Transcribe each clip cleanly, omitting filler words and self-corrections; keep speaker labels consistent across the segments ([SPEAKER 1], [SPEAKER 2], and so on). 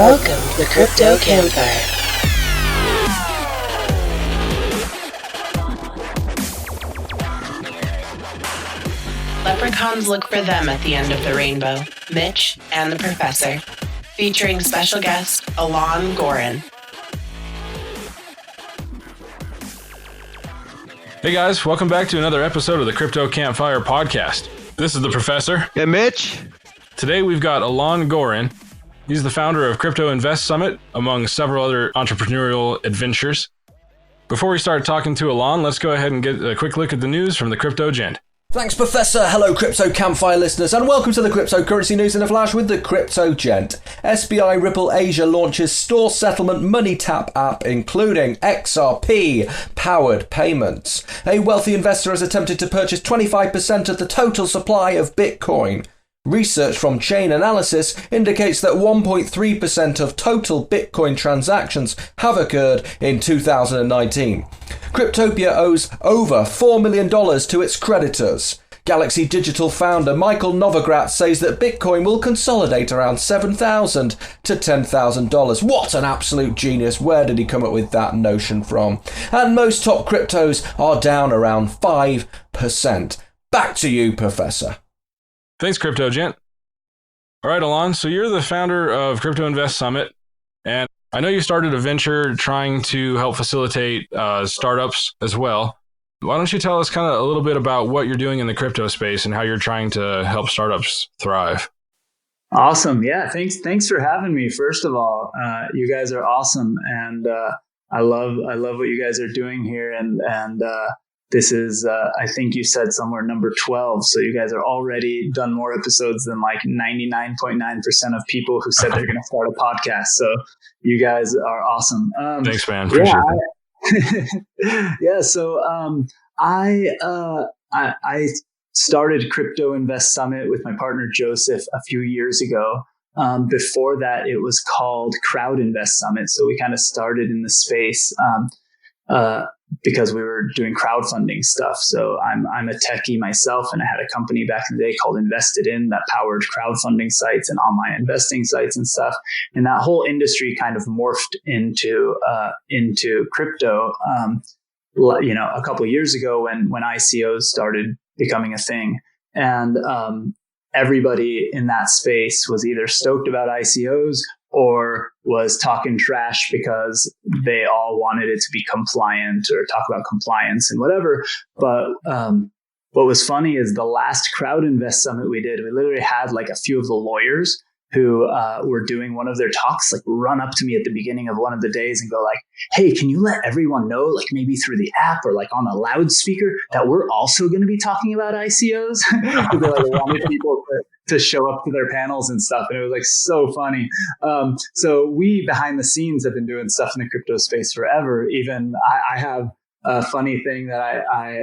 [SPEAKER 1] Welcome to the Crypto Campfire. Leprechauns look for them at the end of the rainbow, Mitch and the Professor, featuring special guest Alon Goren.
[SPEAKER 2] Hey guys, welcome back to another episode of the Crypto Campfire podcast. This is the Professor.
[SPEAKER 3] Hey Mitch.
[SPEAKER 2] Today we've got Alon Goren. He's the founder of Crypto Invest Summit, among several other entrepreneurial adventures. Before we start talking to Alon, let's go ahead and get a quick look at the news from the Crypto Gent.
[SPEAKER 4] Thanks, Professor. Hello, Crypto Campfire listeners, and welcome to the cryptocurrency news in a flash with the Crypto Gent. SBI Ripple Asia launches store settlement money tap app, including XRP-powered payments. A wealthy investor has attempted to purchase 25% of the total supply of Bitcoin. Research from Chain Analysis indicates that 1.3% of total Bitcoin transactions have occurred in 2019. Cryptopia owes over $4 million to its creditors. Galaxy Digital founder Michael Novogratz says that Bitcoin will consolidate around $7,000 to $10,000. What an absolute genius. Where did he come up with that notion from? And most top cryptos are down around 5%. Back to you, Professor.
[SPEAKER 2] Thanks, Crypto Gent. All right, Alon, so you're the founder of Crypto Invest Summit, and I know you started a venture trying to help facilitate startups as well. Why don't you tell us kind of a little bit about what you're doing in the crypto space and how you're trying to help startups thrive?
[SPEAKER 5] Awesome. Yeah. Thanks for having me. First of all, you guys are awesome. And I love what you guys are doing here. And this is, I think you said somewhere number 12. So you guys are already done more episodes than like 99.9% of people who said they're going to start a podcast. So you guys are awesome.
[SPEAKER 2] Thanks, man. Appreciate
[SPEAKER 5] it. Yeah. So I started Crypto Invest Summit with my partner Joseph a few years ago. Before that, it was called Crowd Invest Summit. So we kind of started in the space because we were doing crowdfunding stuff. So I'm a techie myself, and I had a company back in the day called Invested In that powered crowdfunding sites and online investing sites and stuff. And that whole industry kind of morphed into crypto. A couple of years ago when ICOs started becoming a thing, and everybody in that space was either stoked about ICOs or was talking trash because they all wanted it to be compliant or talk about compliance and whatever. But what was funny is the last Crowd Invest Summit we did, we literally had like a few of the lawyers who were doing one of their talks, like run up to me at the beginning of one of the days and go like, hey, can you let everyone know, like maybe through the app or like on a loudspeaker, that we're also going to be talking about ICOs? They like wanted people to show up to their panels and stuff. And it was like so funny. So we behind the scenes have been doing stuff in the crypto space forever. Even I have a funny thing that I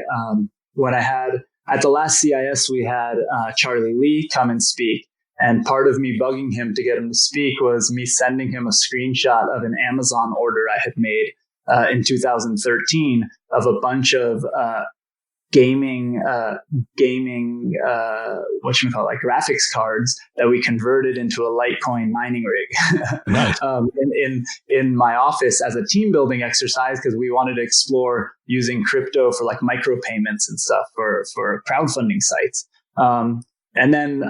[SPEAKER 5] when I had at the last CIS, we had Charlie Lee come and speak. And part of me bugging him to get him to speak was me sending him a screenshot of an Amazon order I had made in 2013 of a bunch of gaming like graphics cards that we converted into a Litecoin mining rig.
[SPEAKER 2] Nice.
[SPEAKER 5] in my office as a team building exercise, because we wanted to explore using crypto for like micropayments and stuff for crowdfunding sites. And then,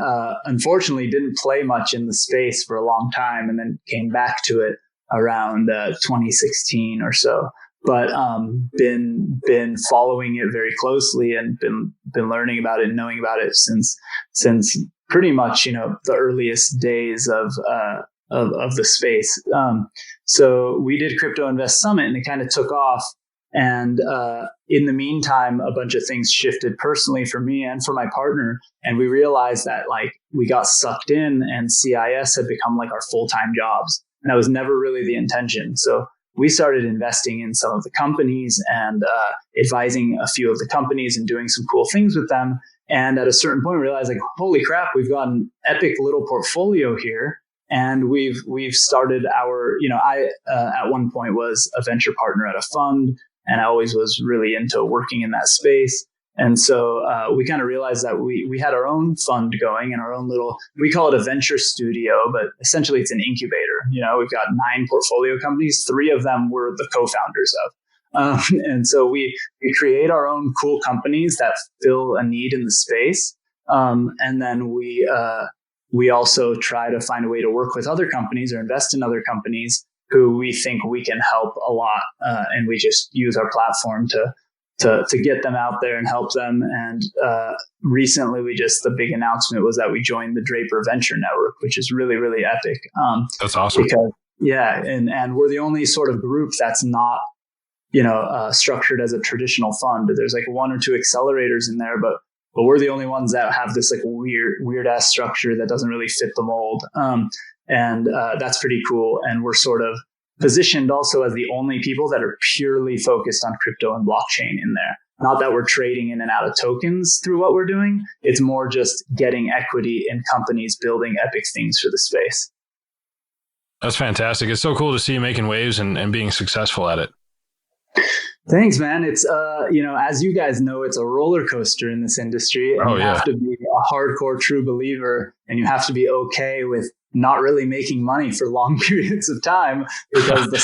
[SPEAKER 5] unfortunately, didn't play much in the space for a long time, and then came back to it around 2016 or so. But been following it very closely and been learning about it and knowing about it since pretty much the earliest days of the space. So we did Crypto Invest Summit, and it kind of took off. And in the meantime, a bunch of things shifted personally for me and for my partner. And we realized that like we got sucked in, and CIS had become like our full-time jobs. And that was never really the intention. So we started investing in some of the companies and advising a few of the companies and doing some cool things with them. And at a certain point, we realized like, holy crap, we've got an epic little portfolio here. And we've started our, I at one point was a venture partner at a fund. And I always was really into working in that space. And so we kind of realized that we had our own fund going and our own we call it a venture studio, but essentially it's an incubator. We've got 9 portfolio companies. 3 of them we're the co-founders of. And so we create our own cool companies that fill a need in the space. And then we also try to find a way to work with other companies or invest in other companies who we think we can help a lot. And we just use our platform to get them out there and help them. And recently the big announcement was that we joined the Draper Venture Network, which is really, really epic.
[SPEAKER 2] That's awesome.
[SPEAKER 5] Because, and we're the only sort of group that's not, structured as a traditional fund. There's like 1 or 2 accelerators in there, but we're the only ones that have this like weird ass structure that doesn't really fit the mold. And that's pretty cool. And we're sort of positioned also as the only people that are purely focused on crypto and blockchain in there. Not that we're trading in and out of tokens through what we're doing. It's more just getting equity in companies building epic things for the space.
[SPEAKER 2] That's fantastic. It's so cool to see you making waves and being successful at it.
[SPEAKER 5] Thanks, man. It's, as you guys know, it's a roller coaster in this industry. And you have to be a hardcore true believer, and you have to be okay with not really making money for long periods of time, because the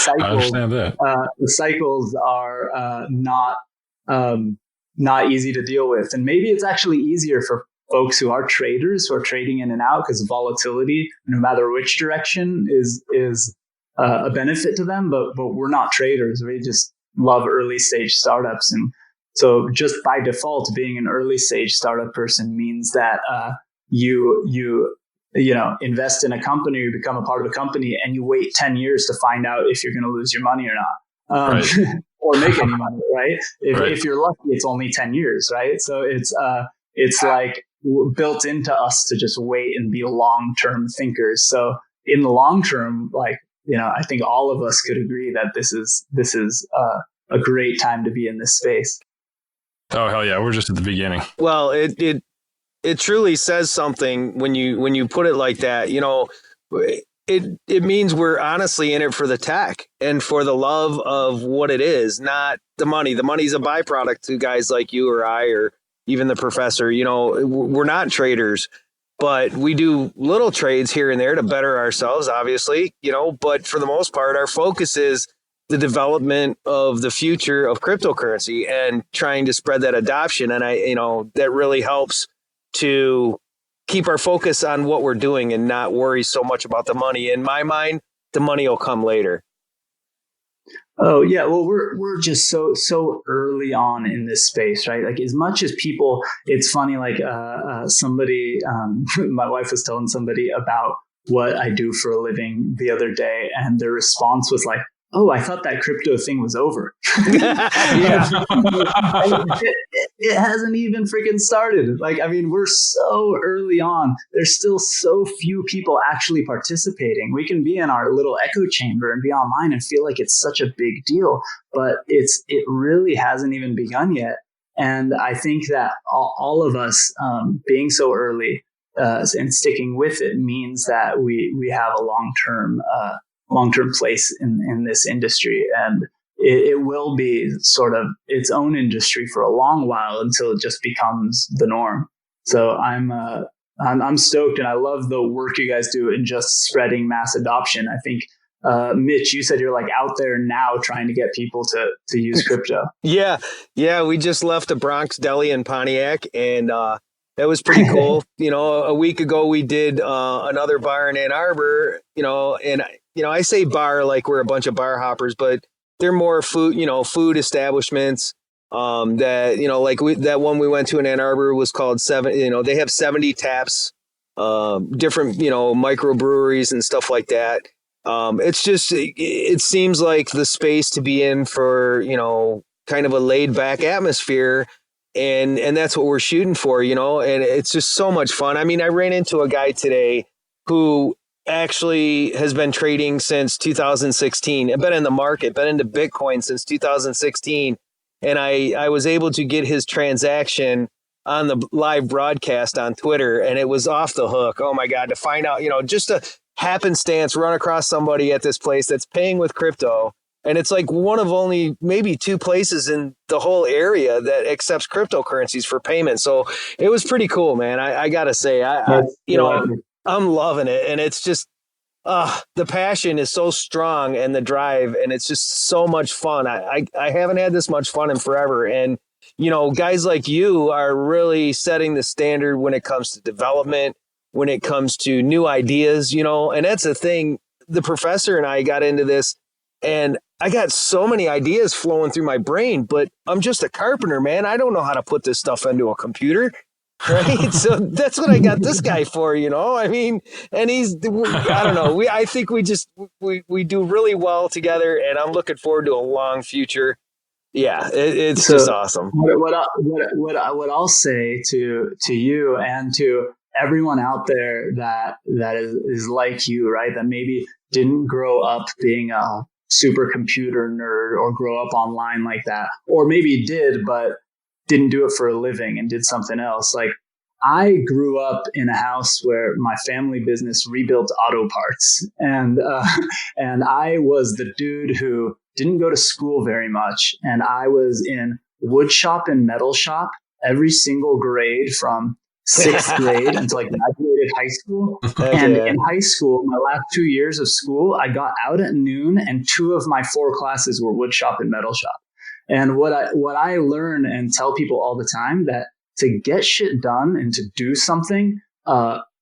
[SPEAKER 5] cycles are not easy to deal with. And maybe it's actually easier for folks who are traders, who are trading in and out, because volatility, no matter which direction, is a benefit to them. But we're not traders. We just love early stage startups. And so just by default, being an early stage startup person means that you invest in a company, you become a part of a company, and you wait 10 years to find out if you're going to lose your money or not, or make any money, right? If you're lucky, it's only 10 years, right? So it's like built into us to just wait and be long-term thinkers. So in the long term, I think all of us could agree that this is a great time to be in this space.
[SPEAKER 2] Oh, hell yeah. We're just at the beginning.
[SPEAKER 3] Well, it truly says something when you put it like that. It means we're honestly in it for the tech and for the love of what it is, not the money. The money's a byproduct to guys like you or I, or even the professor. We're not traders, but we do little trades here and there to better ourselves, obviously, but for the most part, our focus is the development of the future of cryptocurrency and trying to spread that adoption. And that really helps to keep our focus on what we're doing and not worry so much about the money. In my mind, the money will come later.
[SPEAKER 5] Oh yeah, well we're just so early on in this space, right? Like, as much as people, it's funny. Like somebody, my wife was telling somebody about what I do for a living the other day, and their response was like, "Oh, I thought that crypto thing was over." It hasn't even freaking started. We're so early on. There's still so few people actually participating. We can be in our little echo chamber and be online and feel like it's such a big deal, but it really hasn't even begun yet. And I think that all of us being so early and sticking with it means that we have a long-term place in this industry, and it will be sort of its own industry for a long while until it just becomes the norm. So I'm stoked, and I love the work you guys do in just spreading mass adoption. I think Mitch, you said you're like out there now trying to get people to use crypto. Yeah,
[SPEAKER 3] we just left the Bronx Deli in Pontiac, and that was pretty cool. A week ago we did another bar in Ann Arbor, and I say bar like we're a bunch of bar hoppers, but they're more food establishments. That one we went to in Ann Arbor was called 7. They have 70 taps, different microbreweries and stuff like that. It's just it seems like the space to be in for kind of a laid back atmosphere. And that's what we're shooting for, and it's just so much fun. I mean, I ran into a guy today who actually has been trading since 2016. I've been in the market, been into Bitcoin since 2016. And I was able to get his transaction on the live broadcast on Twitter, and it was off the hook. Oh my God, to find out, just a happenstance, run across somebody at this place that's paying with crypto And it's like one of only maybe 2 places in the whole area that accepts cryptocurrencies for payment. So it was pretty cool, man. I gotta say, I'm loving it. And it's just, the passion is so strong and the drive, and it's just so much fun. I haven't had this much fun in forever. And, guys like you are really setting the standard when it comes to development, when it comes to new ideas, and that's the thing. The professor and I got into this, and I got so many ideas flowing through my brain, but I'm just a carpenter, man. I don't know how to put this stuff into a computer. Right. So that's what I got this guy for, I mean, and I don't know. I think we do really well together, and I'm looking forward to a long future. Yeah, it's just awesome.
[SPEAKER 5] What I'll say to you and to everyone out there that is like you, right? That maybe didn't grow up being a supercomputer nerd or grow up online like that, or maybe did, but didn't do it for a living and did something else. Like, I grew up in a house where my family business rebuilt auto parts, and I was the dude who didn't go to school very much, and I was in wood shop and metal shop every single grade from 6th grade until I graduated high school. And in high school, my last 2 years of school, I got out at noon, and 2 of my 4 classes were wood shop and metal shop. And what I learn and tell people all the time, that to get shit done and to do something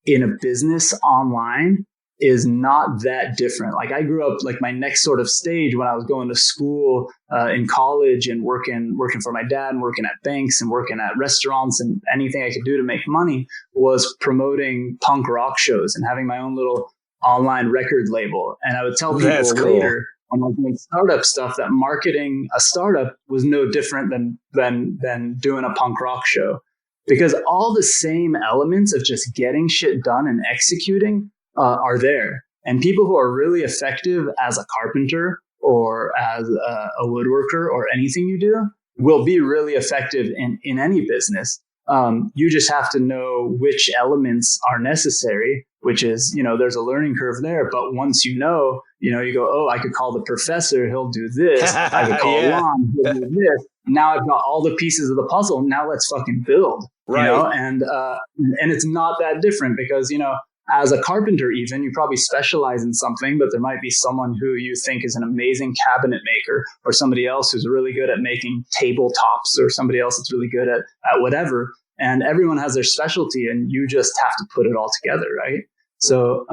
[SPEAKER 5] in a business online is not that different. Like, I grew up, like, my next sort of stage when I was going to school in college and working for my dad and working at banks and working at restaurants and anything I could do to make money was promoting punk rock shows and having my own little online record label. And I would tell people later, when I was doing startup stuff, that marketing a startup was no different than doing a punk rock show, because all the same elements of just getting shit done and executing are there. And people who are really effective as a carpenter or as a woodworker or anything you do will be really effective in any business. You just have to know which elements are necessary, which is, there's a learning curve there. But once you go, oh, I could call the professor, he'll do this. I could call Alon, he'll do this. Now I've got all the pieces of the puzzle. Now let's fucking build, and it's not that different, because, as a carpenter, even, you probably specialize in something, but there might be someone who you think is an amazing cabinet maker, or somebody else who's really good at making tabletops, or somebody else that's really good at whatever. And everyone has their specialty, and you just have to put it all together, right? So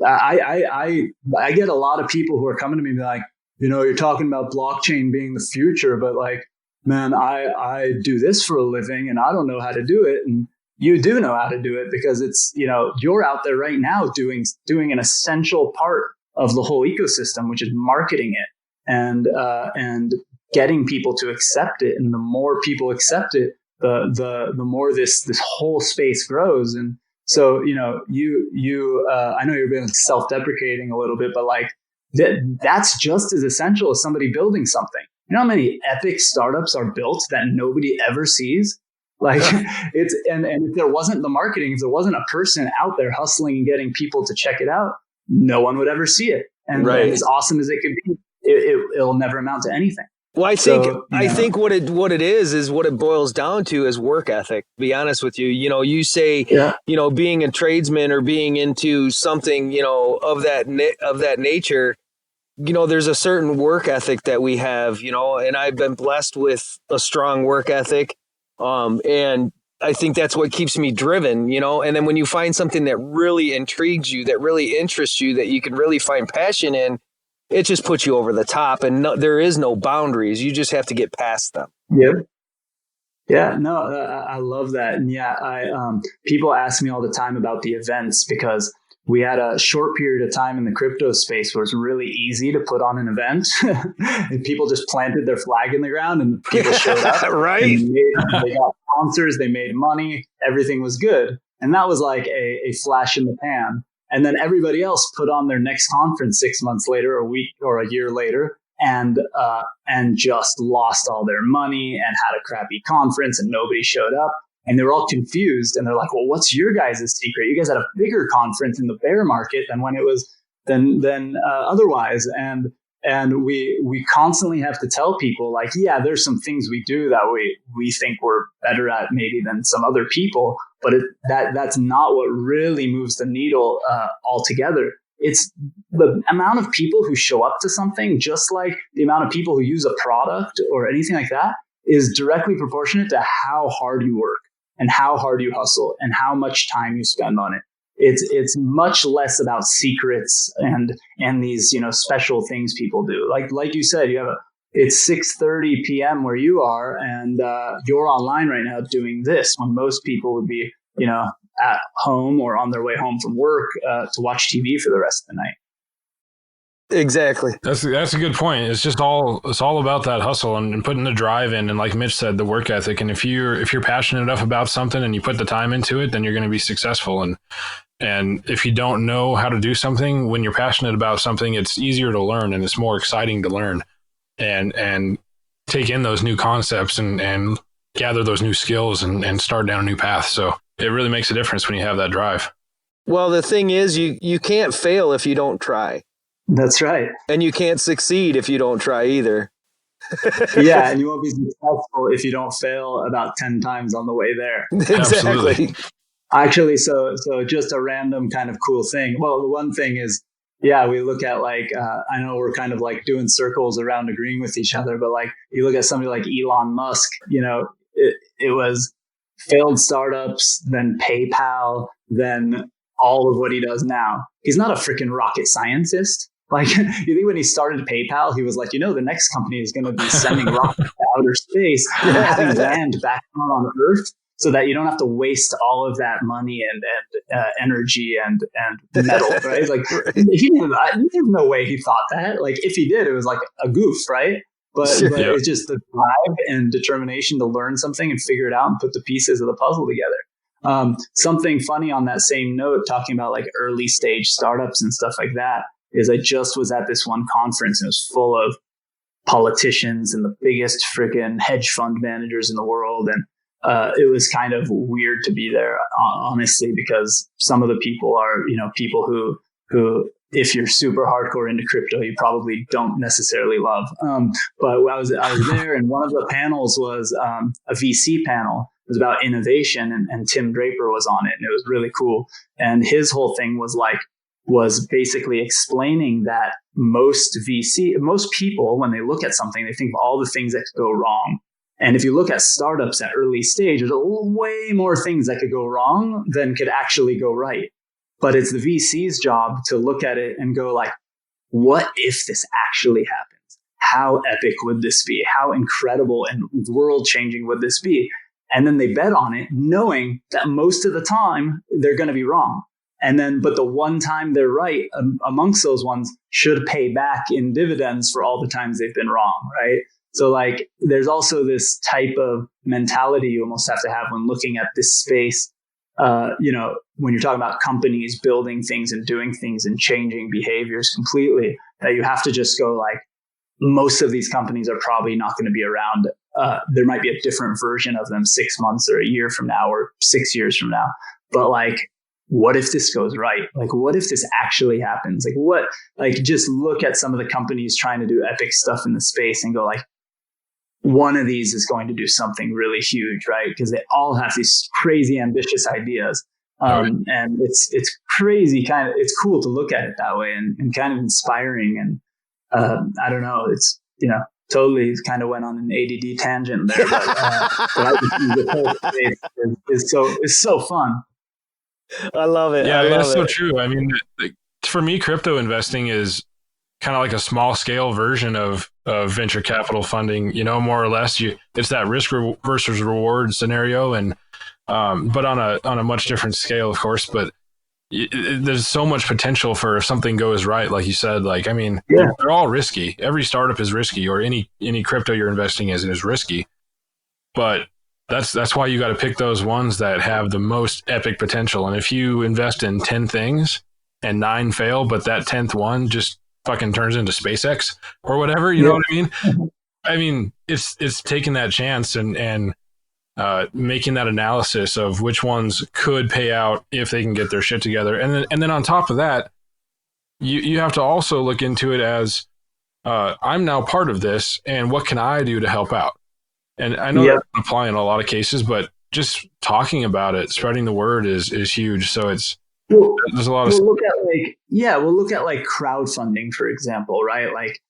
[SPEAKER 5] I get a lot of people who are coming to me and be like, you're talking about blockchain being the future, but like, man, I do this for a living and I don't know how to do it. And you do know how to do it, because it's, you're out there right now doing an essential part of the whole ecosystem, which is marketing it and getting people to accept it. And the more people accept it, the more this whole space grows. And so, I know you're being self-deprecating a little bit, but like that's just as essential as somebody building something. You know how many epic startups are built that nobody ever sees? Like and if there wasn't the marketing, if there wasn't a person out there hustling and getting people to check it out, no one would ever see it. And as awesome as it could be, it'll never amount to anything.
[SPEAKER 3] Well, I think what it is what it boils down to is work ethic. To be honest with you, you say, being a tradesman or being into something, of that nature, there's a certain work ethic that we have, and I've been blessed with a strong work ethic. And I think that's what keeps me driven, and then when you find something that really intrigues you, that really interests you, that you can really find passion in, it just puts you over the top, and there is no boundaries. You just have to get past them.
[SPEAKER 5] Yeah. Yeah, no, I love that. And people ask me all the time about the events, because we had a short period of time in the crypto space where it's really easy to put on an event and people just planted their flag in the ground and people showed up.
[SPEAKER 3] Right.
[SPEAKER 5] They got sponsors, they made money, everything was good. And that was like a flash in the pan. And then everybody else put on their next conference 6 months later, a week or a year later, and just lost all their money and had a crappy conference and nobody showed up. And they were all confused, and they're like, well, what's your guys' secret? You guys had a bigger conference in the bear market than when it was than otherwise. And And we constantly have to tell people like, yeah, there's some things we do that we think we're better at maybe than some other people, but that's not what really moves the needle altogether. It's the amount of people who show up to something, just like the amount of people who use a product or anything like that, is directly proportionate to how hard you work and how hard you hustle and how much time you spend on it. It's much less about secrets and these, you know, special things people do. Like you said, it's 6:30 p.m. where you are, and you're online right now doing this when most people would be, you know, at home or on their way home from work to watch TV for the rest of the night.
[SPEAKER 3] Exactly.
[SPEAKER 2] That's a good point. It's all about that hustle and putting the drive in, and like Mitch said, the work ethic. And if you're passionate enough about something and you put the time into it, then you're going to be successful. And if you don't know how to do something, when you're passionate about something, it's easier to learn and it's more exciting to learn and take in those new concepts and gather those new skills and start down a new path. So it really makes a difference when you have that drive.
[SPEAKER 3] Well, the thing is, you can't fail if you don't try.
[SPEAKER 5] That's right.
[SPEAKER 3] And you can't succeed if you don't try either.
[SPEAKER 5] Yeah, and you won't be successful if you don't fail about 10 times on the way there.
[SPEAKER 3] Exactly.
[SPEAKER 2] Absolutely.
[SPEAKER 5] Actually, so just a random kind of cool thing. Well, the one thing is, yeah, we look at like, I know we're kind of like doing circles around agreeing with each other, but like you look at somebody like Elon Musk, you know, it was failed startups, then PayPal, then all of what he does now. He's not a freaking rocket scientist. Like, you think when he started PayPal, he was like, you know, the next company is going to be sending rockets to outer space and having land back on Earth, so that you don't have to waste all of that money and energy and metal, right? Like, there's no way he thought that. Like, if he did, it was like a goof, right? But it's just the drive and determination to learn something and figure it out and put the pieces of the puzzle together. Something funny on that same note, talking about like early stage startups and stuff like that, is I just was at this one conference and it was full of politicians and the biggest freaking hedge fund managers in the world. And it was kind of weird to be there, honestly, because some of the people are, you know, people who, if you're super hardcore into crypto, you probably don't necessarily love. But I was there, and one of the panels was a VC panel. It was about innovation, and Tim Draper was on it, and it was really cool. And his whole thing was basically explaining that most people, when they look at something, they think of all the things that could go wrong. And if you look at startups at early stage, there's way more things that could go wrong than could actually go right. But it's the VC's job to look at it and go like, what if this actually happens? How epic would this be? How incredible and world-changing would this be? And then they bet on it, knowing that most of the time they're going to be wrong. But the one time they're right, amongst those ones, should pay back in dividends for all the times they've been wrong, right? So like, there's also this type of mentality you almost have to have when looking at this space. You know, when you're talking about companies building things and doing things and changing behaviors completely, that you have to just go like, most of these companies are probably not going to be around. There might be a different version of them 6 months or a year from now or 6 years from now. But like, what if this goes right? Like, what if this actually happens? Just look at some of the companies trying to do epic stuff in the space and go like, one of these is going to do something really huge, right? Because they all have these crazy ambitious ideas. And it's crazy it's cool to look at it that way and kind of inspiring. And I don't know, it's, you know, totally kind of went on an ADD tangent there, but I just think the whole space is so fun.
[SPEAKER 3] I love it.
[SPEAKER 2] Yeah, that's so true. I mean, for me, crypto investing is kind of like a small scale version of venture capital funding, you know, more or less. It's that risk versus reward scenario, and but on a much different scale, of course. But there's so much potential for if something goes right, like you said. Like, I mean, they're all risky. Every startup is risky, or any crypto you're investing in is risky. But that's why you got to pick those ones that have the most epic potential. And if you invest in 10 things and 9 fail, but that 10th one just fucking turns into SpaceX or whatever, you know what I mean? I mean, it's taking that chance and making that analysis of which ones could pay out if they can get their shit together. And then on top of that, you have to also look into it as, I'm now part of this, and what can I do to help out? And I know that doesn't apply in a lot of cases, but just talking about it, spreading the word is huge. So there's a lot of
[SPEAKER 5] we'll look at like crowdfunding, for example, right? Like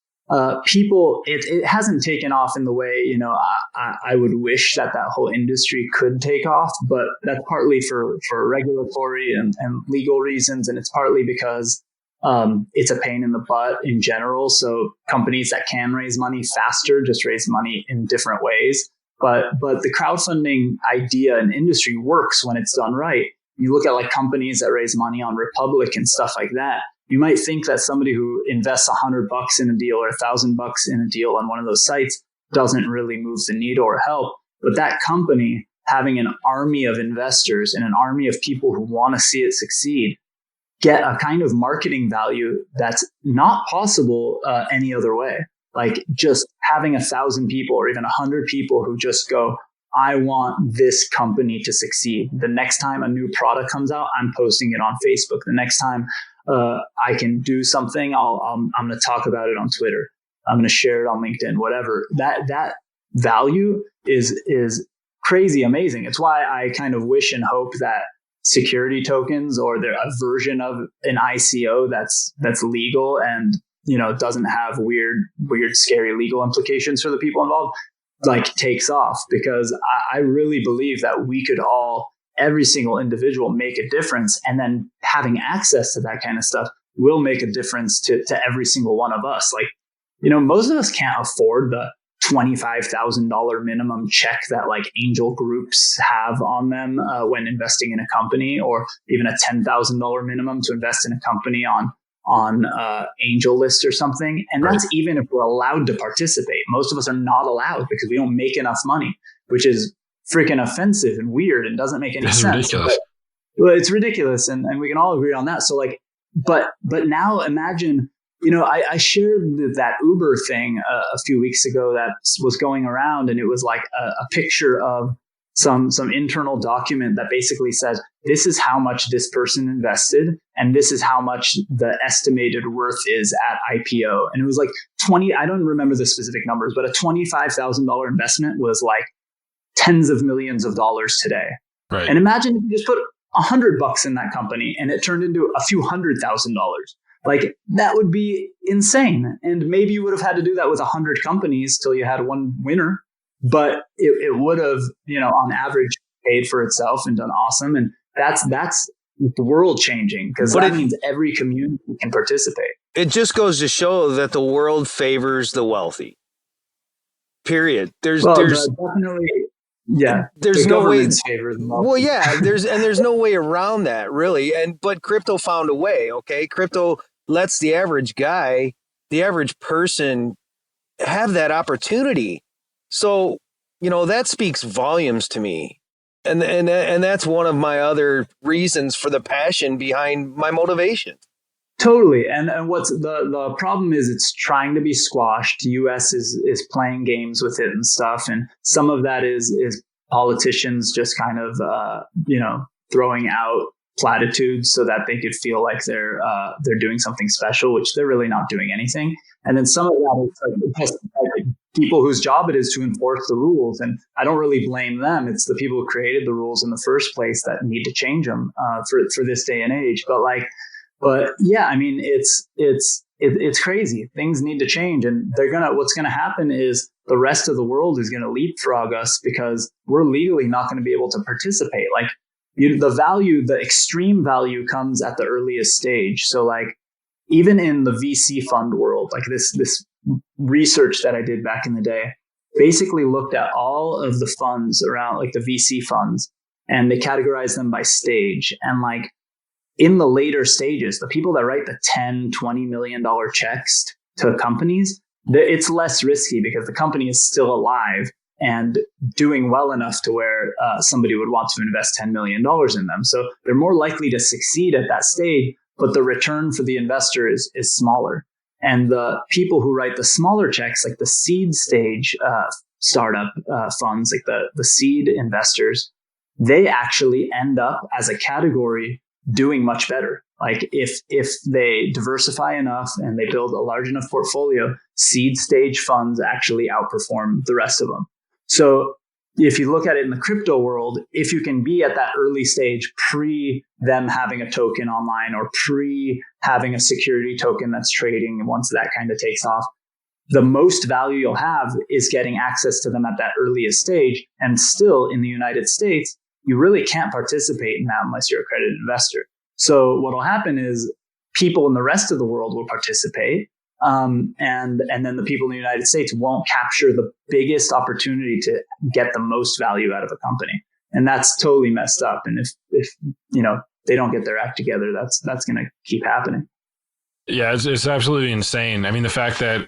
[SPEAKER 5] people, it hasn't taken off in the way, I would wish that whole industry could take off, but that's partly for regulatory and legal reasons. And it's partly because it's a pain in the butt in general. So companies that can raise money faster just raise money in different ways. But the crowdfunding idea and industry works when it's done right. You look at like companies that raise money on Republic and stuff like that. You might think that somebody who invests $100 in a deal or $1,000 in a deal on one of those sites doesn't really move the needle or help. But that company having an army of investors and an army of people who want to see it succeed get a kind of marketing value that's not possible any other way. Like just having 1,000 people or even 100 people who just go, I want this company to succeed. The next time a new product comes out, I'm posting it on Facebook. The next time I can do something, I'm going to talk about it on Twitter. I'm going to share it on LinkedIn, whatever. That value is crazy amazing. It's why I kind of wish and hope that security tokens or a version of an ICO that's legal and doesn't have weird scary legal implications for the people involved like takes off, because I really believe that we could all, every single individual, make a difference, and then having access to that kind of stuff will make a difference to every single one of us. Like, most of us can't afford the $25,000 minimum check that like angel groups have on them when investing in a company, or even a $10,000 minimum to invest in a company on Angel List or something. And that's even if we're allowed to participate. Most of us are not allowed because we don't make enough money, which is freaking offensive and weird and doesn't make any sense.
[SPEAKER 2] Ridiculous.
[SPEAKER 5] Well, it's ridiculous. And we can all agree on that. So like, but now imagine, I shared that Uber thing a few weeks ago that was going around, and it was like a picture of some internal document that basically says, this is how much this person invested, and this is how much the estimated worth is at IPO. And it was like I don't remember the specific numbers, but a $25,000 investment was like tens of millions of dollars today.
[SPEAKER 2] Right.
[SPEAKER 5] And imagine if you just put $100 in that company and it turned into a few $100,000. Like that would be insane. And maybe you would have had to do that with 100 companies till you had one winner, but it would have, on average paid for itself and done awesome. And that's world changing, because that means every community can participate.
[SPEAKER 3] It just goes to show that the world favors the wealthy. Period. There's
[SPEAKER 5] definitely. Yeah.
[SPEAKER 3] There's no way.
[SPEAKER 5] Favor the wealthy.
[SPEAKER 3] Well, yeah, there's no way around that really. But crypto found a way. Okay. Crypto lets the average guy, the average person have that opportunity. So, that speaks volumes to me. And that's one of my other reasons for the passion behind my motivation.
[SPEAKER 5] Totally. And what's the problem is it's trying to be squashed. The US is playing games with it and stuff. And some of that is politicians just kind of, throwing out platitudes so that they could feel like they're doing something special, which they're really not doing anything. And then some of that is like people whose job it is to enforce the rules. And I don't really blame them. It's the people who created the rules in the first place that need to change them for this day and age. But yeah, I mean, it's crazy. Things need to change, and what's gonna happen is the rest of the world is gonna leapfrog us because we're legally not going to be able to participate. Like the extreme value comes at the earliest stage. So like even in the VC fund world, like this research that I did back in the day basically looked at all of the funds around, like the VC funds, and they categorized them by stage. And like in the later stages, the people that write the $10-20 million checks to companies, it's less risky because the company is still alive and doing well enough to where somebody would want to invest $10 million in them. So they're more likely to succeed at that stage, but the return for the investor is smaller. And the people who write the smaller checks, like the seed stage startup funds, like the seed investors, they actually end up as a category doing much better. Like if they diversify enough and they build a large enough portfolio, seed stage funds actually outperform the rest of them. So if you look at it in the crypto world, if you can be at that early stage pre them having a token online or pre having a security token that's trading, once that kind of takes off, the most value you'll have is getting access to them at that earliest stage. And still in the United States, you really can't participate in that unless you're a accredited investor. So what will happen is people in the rest of the world will participate. And then the people in the United States won't capture the biggest opportunity to get the most value out of a company. And that's totally messed up. And if they don't get their act together, that's going to keep happening.
[SPEAKER 2] Yeah, it's absolutely insane. I mean, the fact that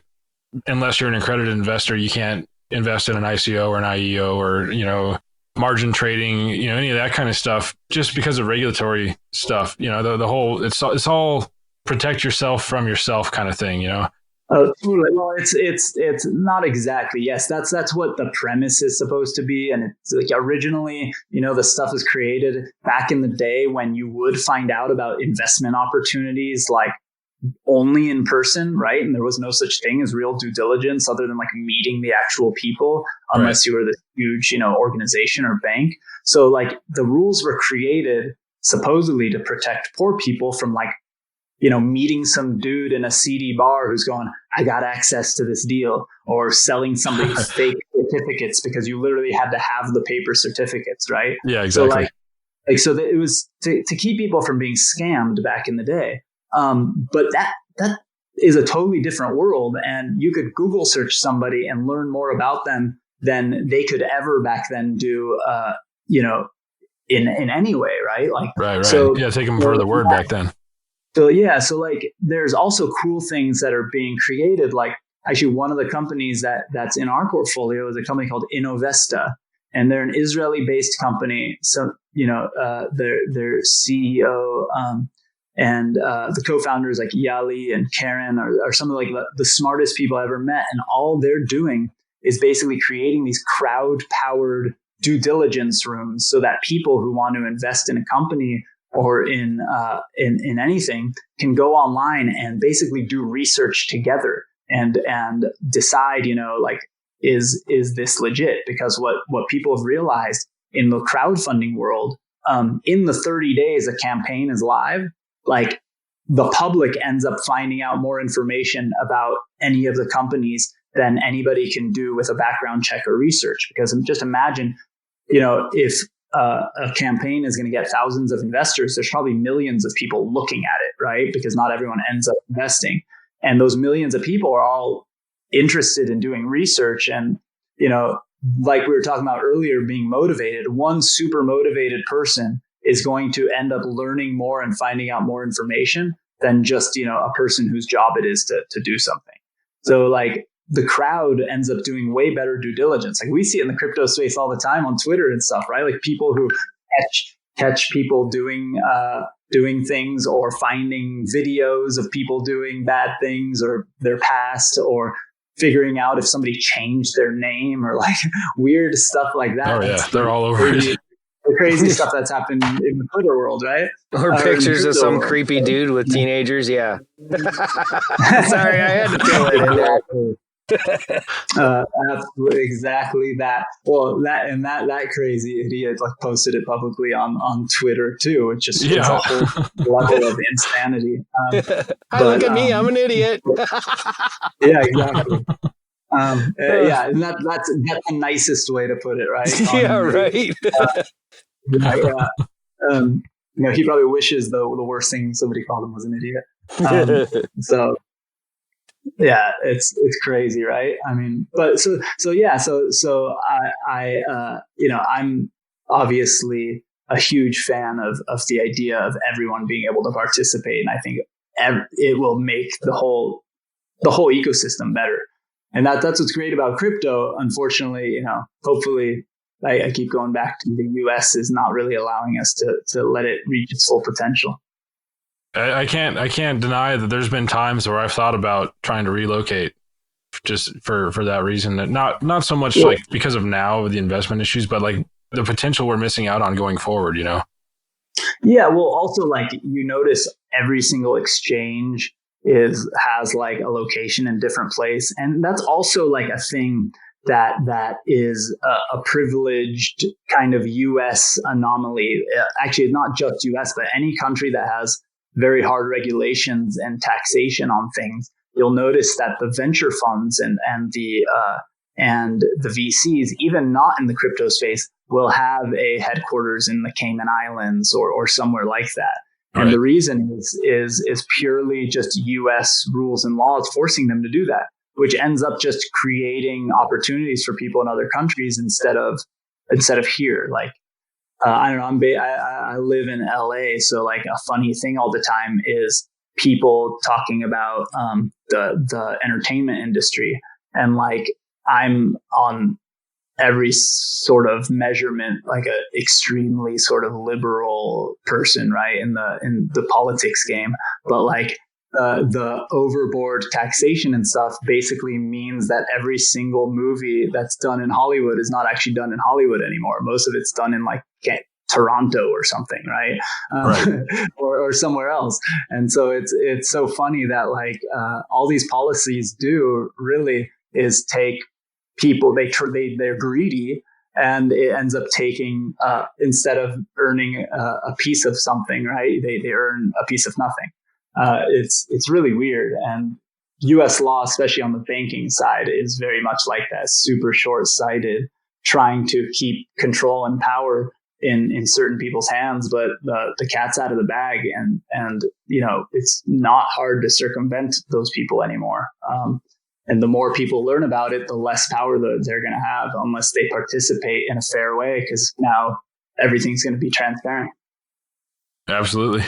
[SPEAKER 2] unless you're an accredited investor, you can't invest in an ICO or an IEO or, margin trading, any of that kind of stuff, just because of regulatory stuff, the whole, it's all protect yourself from yourself kind of thing,
[SPEAKER 5] Well, it's not exactly. Yes, that's what the premise is supposed to be. And it's like originally, the stuff was created back in the day when you would find out about investment opportunities like only in person, right? And there was no such thing as real due diligence other than like meeting the actual people, unless you were this huge, organization or bank. So like the rules were created supposedly to protect poor people from like, meeting some dude in a seedy bar who's going, I got access to this deal, or selling somebody fake certificates because you literally had to have the paper certificates, right?
[SPEAKER 2] Yeah, exactly.
[SPEAKER 5] So it was to keep people from being scammed back in the day. But that is a totally different world, and you could Google search somebody and learn more about them than they could ever back then do, in any way, right? Like,
[SPEAKER 2] right.
[SPEAKER 5] So,
[SPEAKER 2] take them for the word back then.
[SPEAKER 5] So like there's also cool things that are being created. Like actually one of the companies that's in our portfolio is a company called Innovesta, and they're an Israeli based company. So, their CEO, and the co-founders like Yali and Karen are some of like the smartest people I ever met. And all they're doing is basically creating these crowd powered due diligence rooms so that people who want to invest in a company or in anything can go online and basically do research together and decide, is this legit? Because what people have realized in the crowdfunding world, in the 30 days a campaign is live, like the public ends up finding out more information about any of the companies than anybody can do with a background check or research. Because just imagine, if a campaign is going to get thousands of investors, there's probably millions of people looking at it, right? Because not everyone ends up investing. And those millions of people are all interested in doing research. And, like we were talking about earlier, being motivated, one super motivated person is going to end up learning more and finding out more information than just, a person whose job it is to do something. So like the crowd ends up doing way better due diligence. Like we see it in the crypto space all the time on Twitter and stuff, right? Like people who catch people doing things or finding videos of people doing bad things or their past, or figuring out if somebody changed their name or like weird stuff like that.
[SPEAKER 2] Oh yeah, they're all over it.
[SPEAKER 5] The crazy stuff that's happened in the Twitter world, right?
[SPEAKER 3] Or pictures of some creepy dude with teenagers. Yeah. Sorry, I had to throw it in there.
[SPEAKER 5] Absolutely, exactly that. Well, that crazy idiot like posted it publicly on Twitter too, which just it's a whole level of insanity.
[SPEAKER 3] Look at me, I'm an idiot.
[SPEAKER 5] Yeah, exactly. Yeah, and that's the nicest way to put it, right?
[SPEAKER 3] Yeah, right.
[SPEAKER 5] He probably wishes the worst thing somebody called him was an idiot. So yeah, it's crazy, right? I mean, but so I'm obviously a huge fan of the idea of everyone being able to participate, and I think it will make the whole ecosystem better. And that's what's great about crypto. Unfortunately, hopefully, I keep going back to the US is not really allowing us to let it reach its full potential.
[SPEAKER 2] I can't deny that there's been times where I've thought about trying to relocate just for that reason. That not so much like because of now with the investment issues, but like the potential we're missing out on going forward,
[SPEAKER 5] Yeah, well, also like you notice every single exchange has like a location in different place. And that's also like a thing that is a privileged kind of US anomaly. Actually, not just US, but any country that has very hard regulations and taxation on things. You'll notice that the venture funds and the VCs, even not in the crypto space, will have a headquarters in the Cayman Islands or somewhere like that. And
[SPEAKER 2] right.
[SPEAKER 5] the reason is purely just U.S. rules and laws forcing them to do that, which ends up just creating opportunities for people in other countries instead of here. Like I don't know, I live in L.A., so like a funny thing all the time is people talking about the entertainment industry, and like I'm on every sort of measurement like a extremely sort of liberal person, right, in the politics game, but like the overboard taxation and stuff basically means that every single movie that's done in Hollywood is not actually done in Hollywood anymore. Most of it's done in like Toronto or something, right? Or somewhere else. And so it's so funny that like all these policies do really is take people, they're greedy, and it ends up taking instead of earning a piece of something, right? They earn a piece of nothing. It's really weird. And US law, especially on the banking side, is very much like that, super short-sighted, trying to keep control and power in certain people's hands, but the cat's out of the bag, and you know, it's not hard to circumvent those people anymore. And the more people learn about it, the less power they're going to have, unless they participate in a fair way, because now everything's going to be transparent.
[SPEAKER 2] Absolutely.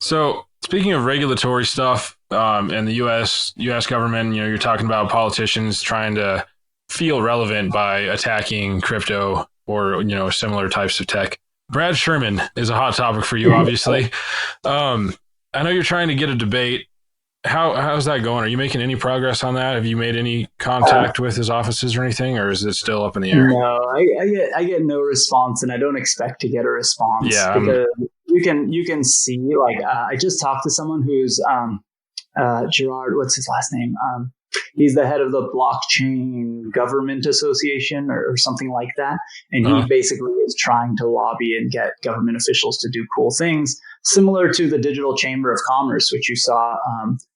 [SPEAKER 2] So speaking of regulatory stuff, and the U.S. government, you know, you're talking about politicians trying to feel relevant by attacking crypto or, you know, similar types of tech. Brad Sherman is a hot topic for you, obviously. I know you're trying to get a debate. How's that going? Are you making any progress on that? Have you made any contact with his offices or anything, or is it still up in the air?
[SPEAKER 5] No, I get no response, and I don't expect to get a response.
[SPEAKER 2] Yeah,
[SPEAKER 5] because you can see, like, I just talked to someone who's Gerard. What's his last name? He's the head of the Blockchain Government Association or something like that. And he basically is trying to lobby and get government officials to do cool things, similar to the Digital Chamber of Commerce, which you saw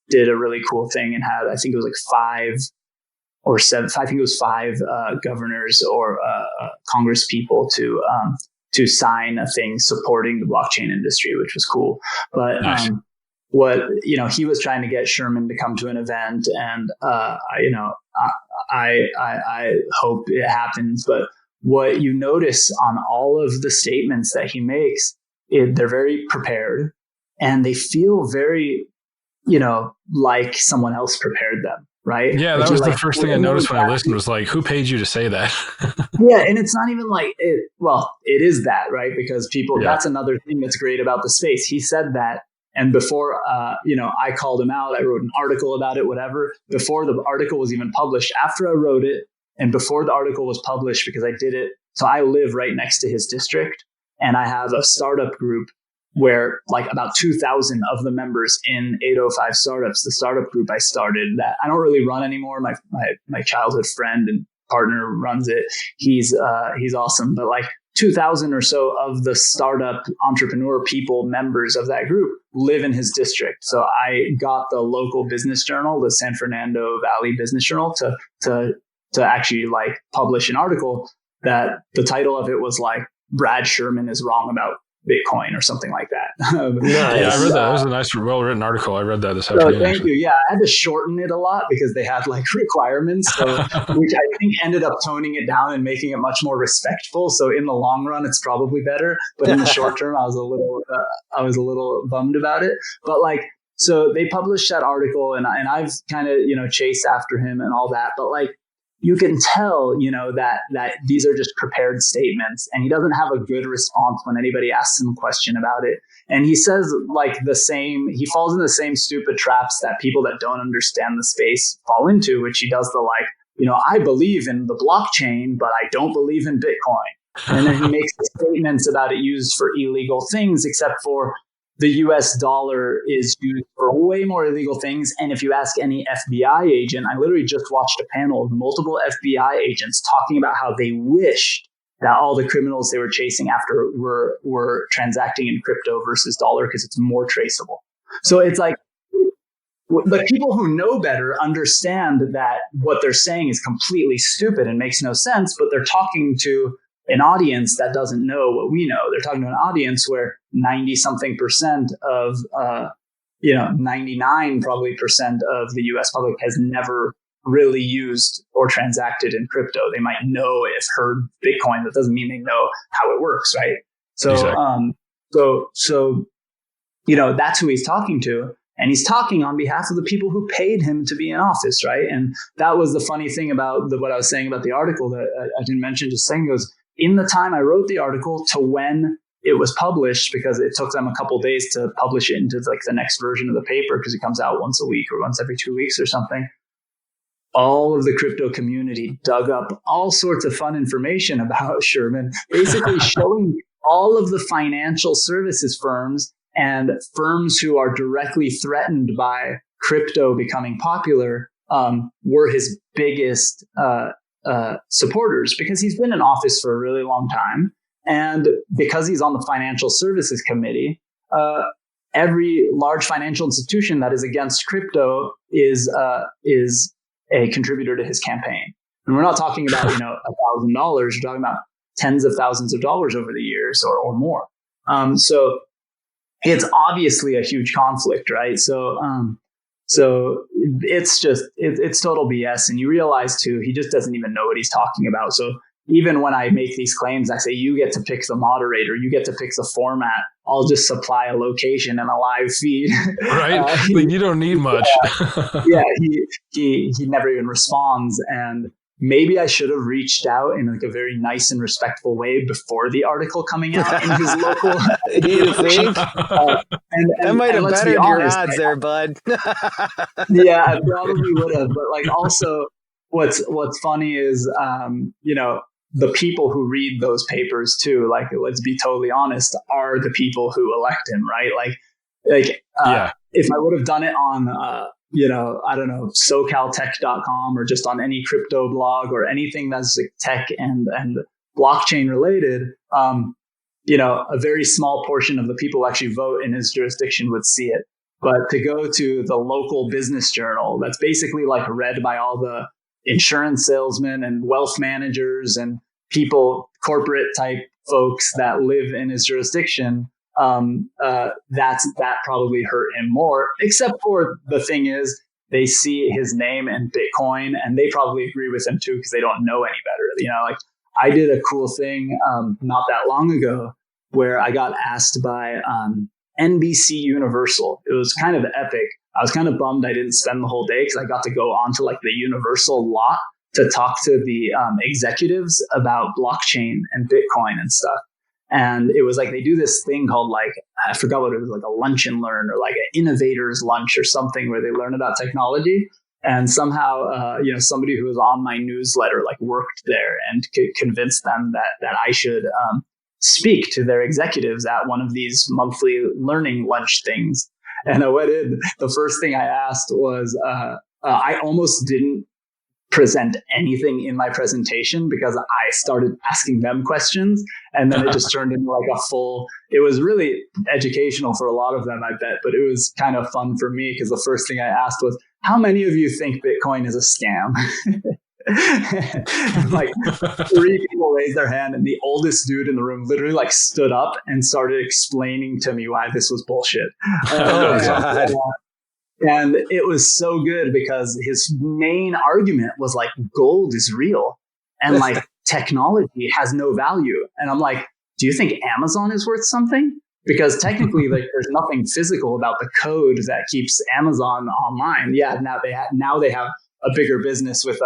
[SPEAKER 5] did a really cool thing and had, I think it was like 5 or 7, I think it was 5 governors or Congress people to sign a thing supporting the blockchain industry, which was cool. But
[SPEAKER 2] nice.
[SPEAKER 5] What, you know, he was trying to get Sherman to come to an event, and you know, I hope it happens. But what you notice on all of the statements that he makes, they're very prepared, and they feel very, you know, like someone else prepared them, right?
[SPEAKER 2] Yeah, that was the first thing I noticed when I listened, was like, who paid you to say that?
[SPEAKER 5] Yeah, and it's not even like it. Well, it is that, right? Because people, that's another thing that's great about the space. He said that. And before, you know, I called him out, I wrote an article about it, whatever. Before the article was even published, after I wrote it, and before the article was published, because I did it. So I live right next to his district, and I have a startup group where like about 2,000 of the members in 805 Startups, the startup group I started, that I don't really run anymore. My childhood friend and partner runs it. He's awesome, but like 2,000 or so of the startup entrepreneur people, members of that group, live in his district. So I got the local business journal, the San Fernando Valley Business Journal, to actually like publish an article that the title of it was like, Brad Sherman is wrong about Bitcoin or something like that.
[SPEAKER 2] Yeah, I read that. That was a nice, well-written article. I read that this afternoon.
[SPEAKER 5] Thank you. Yeah, I had to shorten it a lot because they had like requirements, which I think ended up toning it down and making it much more respectful. So in the long run, it's probably better. But in the short term, I was a little bummed about it. But like, so they published that article, and I've kind of, you know, chased after him and all that. But like, you can tell, you know, that these are just prepared statements, and he doesn't have a good response when anybody asks him a question about it. And he says like he falls in the same stupid traps that people that don't understand the space fall into, which he does the like, you know, I believe in the blockchain, but I don't believe in Bitcoin. And then he makes statements about it used for illegal things, except for the US dollar is used for way more illegal things. And if you ask any FBI agent, I literally just watched a panel of multiple FBI agents talking about how they wished that all the criminals they were chasing after were transacting in crypto versus dollar because it's more traceable. So it's like, the people who know better understand that what they're saying is completely stupid and makes no sense, but they're talking to an audience that doesn't know what we know. They're talking to an audience where 90-something% of, 99 probably percent of the US public has never really used or transacted in crypto. They might know if heard Bitcoin. That doesn't mean they know how it works, right? So,
[SPEAKER 2] Exactly.
[SPEAKER 5] That's who he's talking to. And he's talking on behalf of the people who paid him to be in office, right? And that was the funny thing about what I was saying about the article that I didn't mention just saying goes, in the time I wrote the article to when it was published, because it took them a couple of days to publish it into like the next version of the paper because it comes out once a week or once every 2 weeks or something. All of the crypto community dug up all sorts of fun information about Sherman, basically showing all of the financial services firms and firms who are directly threatened by crypto becoming popular were his biggest supporters, because he's been in office for a really long time. And because he's on the Financial Services Committee, every large financial institution that is against crypto is a contributor to his campaign. And we're not talking about $1,000. We're talking about tens of thousands of dollars over the years or more. So it's obviously a huge conflict, right? So it's just it's total BS, and you realize too he just doesn't even know what he's talking about. So even when I make these claims, I say you get to pick the moderator, you get to pick the format. I'll just supply a location and a live feed.
[SPEAKER 2] Right, you don't need much.
[SPEAKER 5] He never even responds, and maybe I should have reached out in like a very nice and respectful way before the article coming out in his local.
[SPEAKER 3] Do you think? That might have bettered your odds there, bud.
[SPEAKER 5] Yeah, I probably would have. But like, also, what's funny is, the people who read those papers too. Like, let's be totally honest, are the people who elect him, right? If I would have done it on. I don't know, SoCalTech.com or just on any crypto blog or anything that's like tech and blockchain related, a very small portion of the people who actually vote in his jurisdiction would see it. But to go to the local business journal, that's basically like read by all the insurance salesmen and wealth managers and people, corporate type folks that live in his jurisdiction, that probably hurt him more, except for the thing is they see his name and Bitcoin and they probably agree with him too, because they don't know any better. Like I did a cool thing, not that long ago where I got asked by, NBC Universal. It was kind of epic. I was kind of bummed I didn't spend the whole day because I got to go onto like the Universal lot to talk to the, executives about blockchain and Bitcoin and stuff. And it was like they do this thing called like, I forgot what it was, like a lunch and learn or like an innovator's lunch or something where they learn about technology. And somehow, somebody who was on my newsletter like worked there and convinced them that I should speak to their executives at one of these monthly learning lunch things. And I went in. The first thing I asked was, I almost didn't present anything in my presentation because I started asking them questions, and then it just turned into like a full, it was really educational for a lot of them, I bet, but it was kind of fun for me because the first thing I asked was, how many of you think Bitcoin is a scam? Like 3 people raised their hand, and the oldest dude in the room literally like stood up and started explaining to me why this was bullshit.
[SPEAKER 3] Oh, God.
[SPEAKER 5] And it was so good because his main argument was like, gold is real and like technology has no value. And I'm like, do you think Amazon is worth something? Because technically, like, there's nothing physical about the code that keeps Amazon online. Yeah, now they have a bigger business with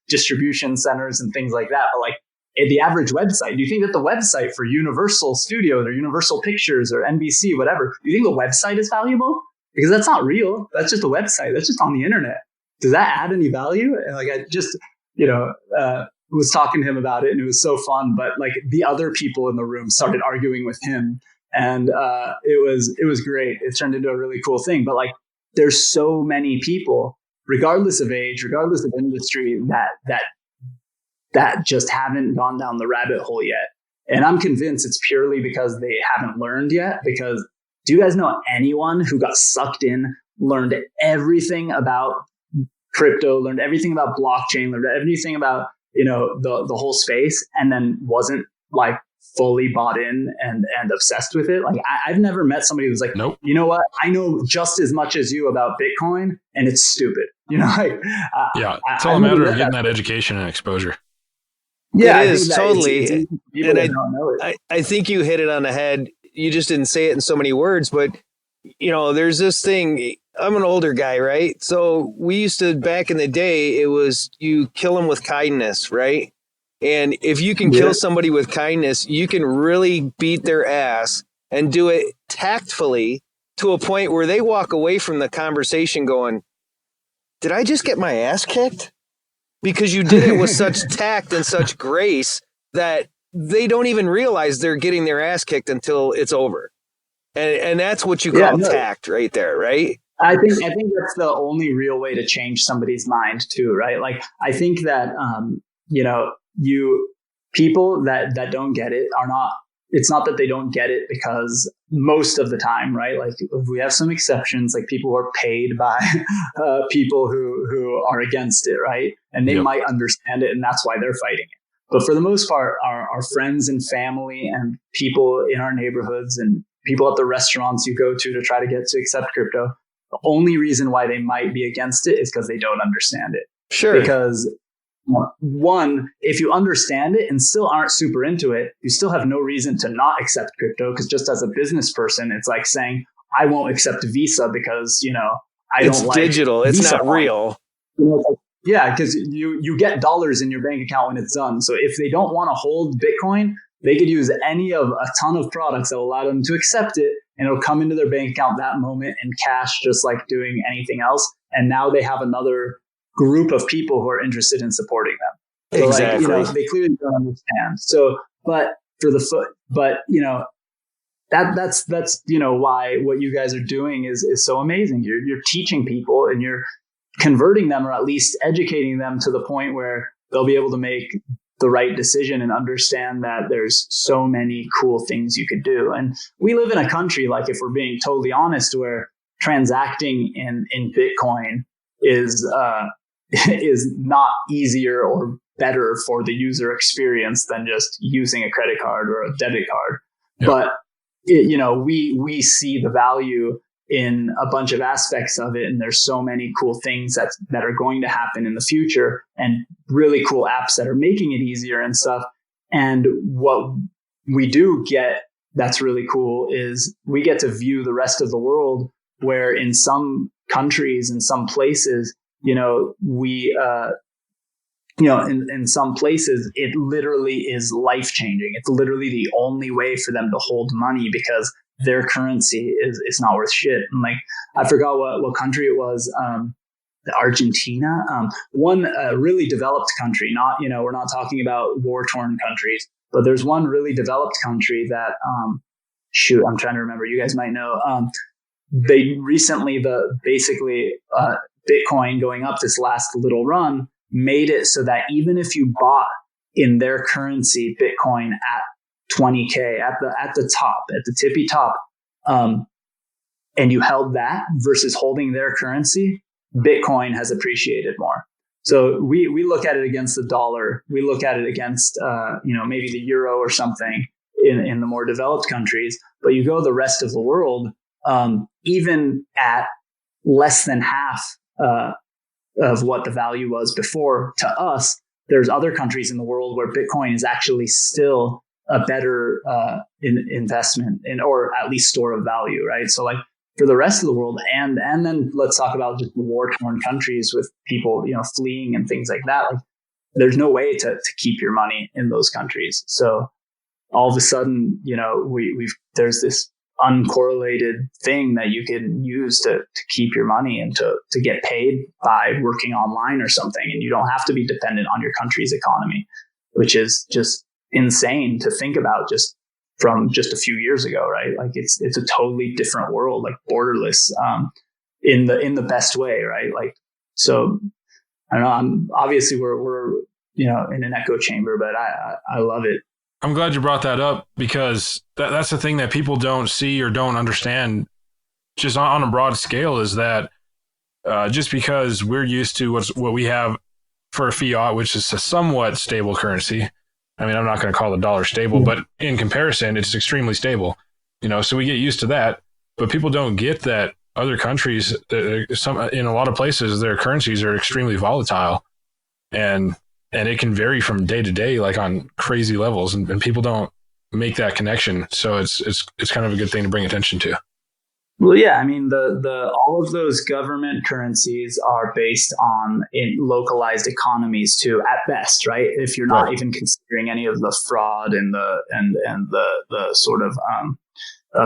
[SPEAKER 5] distribution centers and things like that. But like the average website, do you think that the website for Universal Studios or Universal Pictures or NBC, whatever, do you think the website is valuable? Because that's not real. That's just a website. That's just on the internet. Does that add any value? And like I just, was talking to him about it, and it was so fun. But like the other people in the room started arguing with him, And it was great. It turned into a really cool thing. But like, there's so many people, regardless of age, regardless of industry, that just haven't gone down the rabbit hole yet. And I'm convinced it's purely because they haven't learned yet. Because do you guys know anyone who got sucked in, learned everything about crypto, learned everything about blockchain, learned everything about, the whole space, and then wasn't like fully bought in and obsessed with it? Like, I've never met somebody who's like,
[SPEAKER 2] nope.
[SPEAKER 5] You know what? I know just as much as you about Bitcoin, and it's stupid.
[SPEAKER 2] Yeah, it's all a matter of getting that education and exposure.
[SPEAKER 3] Yeah, it is totally. And I think you hit it on the head. You just didn't say it in so many words, but there's this thing. I'm an older guy, right? So we used to, back in the day, it was you kill them with kindness, right? And if you can kill somebody with kindness, you can really beat their ass and do it tactfully to a point where they walk away from the conversation going, did I just get my ass kicked? Because you did it with such tact and such grace that they don't even realize they're getting their ass kicked until it's over. And that's what you call tact right there, right?
[SPEAKER 5] I think that's the only real way to change somebody's mind too, right? Like, I think that, people that don't get it are not, it's not that they don't get it, because most of the time, right? Like, we have some exceptions, like people who are paid by people who are against it, right? And they might understand it, and that's why they're fighting it. But for the most part, our friends and family and people in our neighborhoods and people at the restaurants you go to try to get to accept crypto, the only reason why they might be against it is because they don't understand it.
[SPEAKER 3] Sure.
[SPEAKER 5] Because one, if you understand it and still aren't super into it, you still have no reason to not accept crypto. Because just as a business person, it's like saying, I won't accept Visa because, I don't like
[SPEAKER 3] digital. It's
[SPEAKER 5] Visa
[SPEAKER 3] not real.
[SPEAKER 5] Yeah, because you get dollars in your bank account when it's done. So if they don't want to hold Bitcoin, they could use any of a ton of products that will allow them to accept it, and it'll come into their bank account that moment in cash, just like doing anything else. And now they have another group of people who are interested in supporting them. So
[SPEAKER 3] exactly.
[SPEAKER 5] They clearly don't understand. So, that's why what you guys are doing is so amazing. You're teaching people, and you're converting them, or at least educating them to the point where they'll be able to make the right decision and understand that there's so many cool things you could do. And we live in a country, like, if we're being totally honest, where transacting in Bitcoin is not easier or better for the user experience than just using a credit card or a debit card. Yep. But we see the value in a bunch of aspects of it, and there's so many cool things that are going to happen in the future, and really cool apps that are making it easier and stuff. And what we do get that's really cool is we get to view the rest of the world, where in some countries, in some places, in some places, it literally is life changing. It's literally the only way for them to hold money, because their currency is not worth shit. And like, I forgot what country it was. Argentina, one really developed country, not, we're not talking about war-torn countries, but there's one really developed country that, I'm trying to remember, you guys might know. They recently, Bitcoin going up this last little run made it so that even if you bought in their currency Bitcoin at 20K at the top, at the tippy top, and you held that versus holding their currency, Bitcoin has appreciated more. So we look at it against the dollar. We look at it against, maybe the euro or something in the more developed countries. But you go the rest of the world, even at less than half of what the value was before, to us, there's other countries in the world where Bitcoin is actually still a better investment or at least store of value, right? So like, for the rest of the world, and then let's talk about just war-torn countries with people, fleeing and things like that. Like, there's no way to keep your money in those countries. So all of a sudden, there's this uncorrelated thing that you can use to keep your money and to get paid by working online or something. And you don't have to be dependent on your country's economy, which is just insane to think about. Just from just a few years ago, right? Like it's a totally different world, like borderless, in the best way, right? Like, so I don't know. Obviously we're in an echo chamber, but I love it.
[SPEAKER 2] I'm glad you brought that up, because that's the thing that people don't see or don't understand just on a broad scale, is that just because we're used to what we have for a fiat, which is a somewhat stable currency. I mean, I'm not going to call the dollar stable, but in comparison, it's extremely stable. So we get used to that, but people don't get that other countries, in a lot of places, their currencies are extremely volatile, and it can vary from day to day, like on crazy levels, and people don't make that connection. So it's kind of a good thing to bring attention to.
[SPEAKER 5] Well, yeah, I mean, the all of those government currencies are based on localized economies too, at best, right? If you're not even considering any of the fraud and the sort of